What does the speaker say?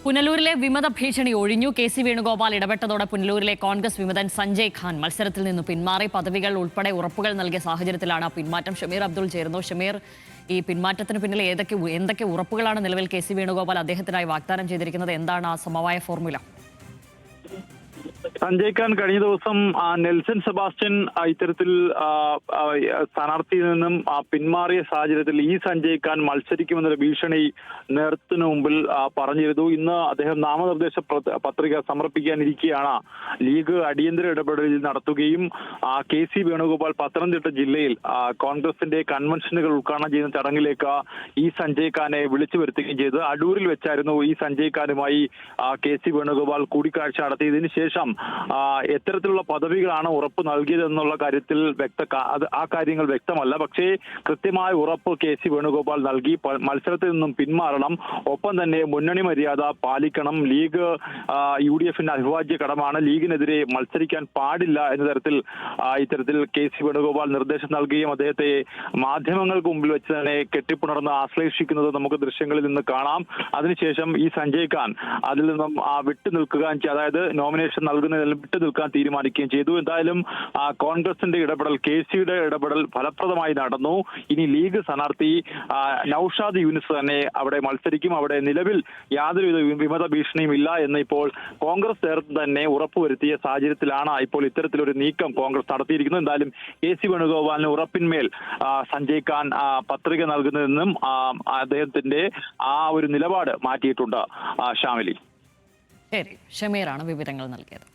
പുനലൂരിലെ വിമത ഭീഷണി ഒഴിഞ്ഞു. കെ.സി. വേണുഗോപാൽ ഇടപെട്ടതോടെ പുനലൂരിലെ കോൺഗ്രസ് വിമതൻ സഞ്ജയ് ഖാൻ മത്സരത്തിൽ നിന്ന് പിന്മാറി. പദവികൾ ഉൾപ്പെടെ ഉറപ്പുകൾ നൽകിയ സാഹചര്യത്തിലാണ് പിന്മാറ്റം. ഷമീർ അബ്ദുൾ ചേരുന്നു. ഷമീർ, ഈ പിന്മാറ്റത്തിന് പിന്നിൽ എന്തൊക്കെ ഉറപ്പുകളാണ് നിലവിൽ കെ.സി. വേണുഗോപാൽ അദ്ദേഹത്തിനായി വാഗ്ദാനം ചെയ്തിരിക്കുന്നത്? എന്താണ് ആ സമവായ ഫോർമുല? സഞ്ജയ് ഖാൻ കഴിഞ്ഞ ദിവസം നെൽസൺ സെബാസ്റ്റ്യൻ ഇത്തരത്തിൽ സ്ഥാനാർത്ഥിയിൽ നിന്നും പിന്മാറിയ സാഹചര്യത്തിൽ ഈ സഞ്ജയ് ഖാൻ മത്സരിക്കുമെന്നൊരു ഭീഷണി നേതൃത്വത്തിന് മുമ്പിൽ പറഞ്ഞിരുന്നു. ഇന്ന് അദ്ദേഹം നാമനിർദ്ദേശ പത്രിക സമർപ്പിക്കാനിരിക്കെയാണ് ലീഗ് അടിയന്തര ഇടപെടൽ നടത്തുകയും കെ.സി. വേണുഗോപാൽ പത്തനംതിട്ട ജില്ലയിൽ കോൺഗ്രസിന്റെ കൺവെൻഷനുകൾ ഉദ്ഘാടനം ചെയ്യുന്ന ചടങ്ങിലേക്ക് ഈ സഞ്ജയ് ഖാനെ വിളിച്ചു വരുത്തുകയും ചെയ്തത്. അടൂരിൽ വെച്ചായിരുന്നു ഈ സഞ്ജയ് ഖാനുമായി കെ.സി. വേണുഗോപാൽ കൂടിക്കാഴ്ച നടത്തിയതിനു ശേഷം എത്തരത്തിലുള്ള പദവികളാണ് ഉറപ്പ് നൽകിയതെന്നുള്ള കാര്യത്തിൽ ആ കാര്യങ്ങൾ വ്യക്തമല്ല. പക്ഷേ കൃത്യമായ ഉറപ്പ് കെ.സി. വേണുഗോപാൽ നൽകി. മത്സരത്തിൽ നിന്നും പിന്മാറണം, ഒപ്പം തന്നെ മുന്നണി മര്യാദ പാലിക്കണം, ലീഗ് UDFന്റെ അവിഭാജ്യ ഘടകമാണ്, ലീഗിനെതിരെ മത്സരിക്കാൻ പാടില്ല എന്ന തരത്തിൽ ഇത്തരത്തിൽ കെ.സി. വേണുഗോപാൽ നിർദ്ദേശം നൽകുകയും അദ്ദേഹത്തെ മാധ്യമങ്ങൾക്ക് മുമ്പിൽ വെച്ച് തന്നെ കെട്ടിപ്പുണർന്ന് ആശ്ലേഷിക്കുന്നത് നമുക്ക് ദൃശ്യങ്ങളിൽ നിന്ന് കാണാം. അതിനുശേഷം ഈ സഞ്ജയ് ഖാൻ അതിൽ നിന്നും വിട്ടുനിൽക്കുകയും അതായത് നോമിനേഷൻ നൽകുന്നതിൽ വിട്ടുനിൽക്കാൻ തീരുമാനിക്കുകയും ചെയ്തു. എന്തായാലും കോൺഗ്രസിന്റെ ഇടപെടൽ, കെ.സിയുടെ ഇടപെടൽ ഫലപ്രദമായി നടന്നു. ഇനി ലീഗ് സ്ഥാനാർത്ഥി നൌഷാദ് യൂനിസ് തന്നെ അവിടെ മത്സരിക്കും. അവിടെ നിലവിൽ യാതൊരുവിധ വിമത ഭീഷണിയും ഇല്ല എന്ന് ഇപ്പോൾ കോൺഗ്രസ് നേതൃത്വം തന്നെ ഉറപ്പുവരുത്തിയ സാഹചര്യത്തിലാണ് ഇപ്പോൾ ഇത്തരത്തിലൊരു നീക്കം കോൺഗ്രസ് നടത്തിയിരിക്കുന്നത്. എന്തായാലും കെ.സി. വേണുഗോപാലിന് ഉറപ്പിന്മേൽ സഞ്ജയ് ഖാൻ പത്രിക നൽകുന്നതെന്നും അദ്ദേഹത്തിന്റെ ആ ഒരു നിലപാട് മാറ്റിയിട്ടുണ്ട്. ഷാമിലി. ശരി, ഷമീറാണ് വിവരങ്ങൾ നൽകിയത്.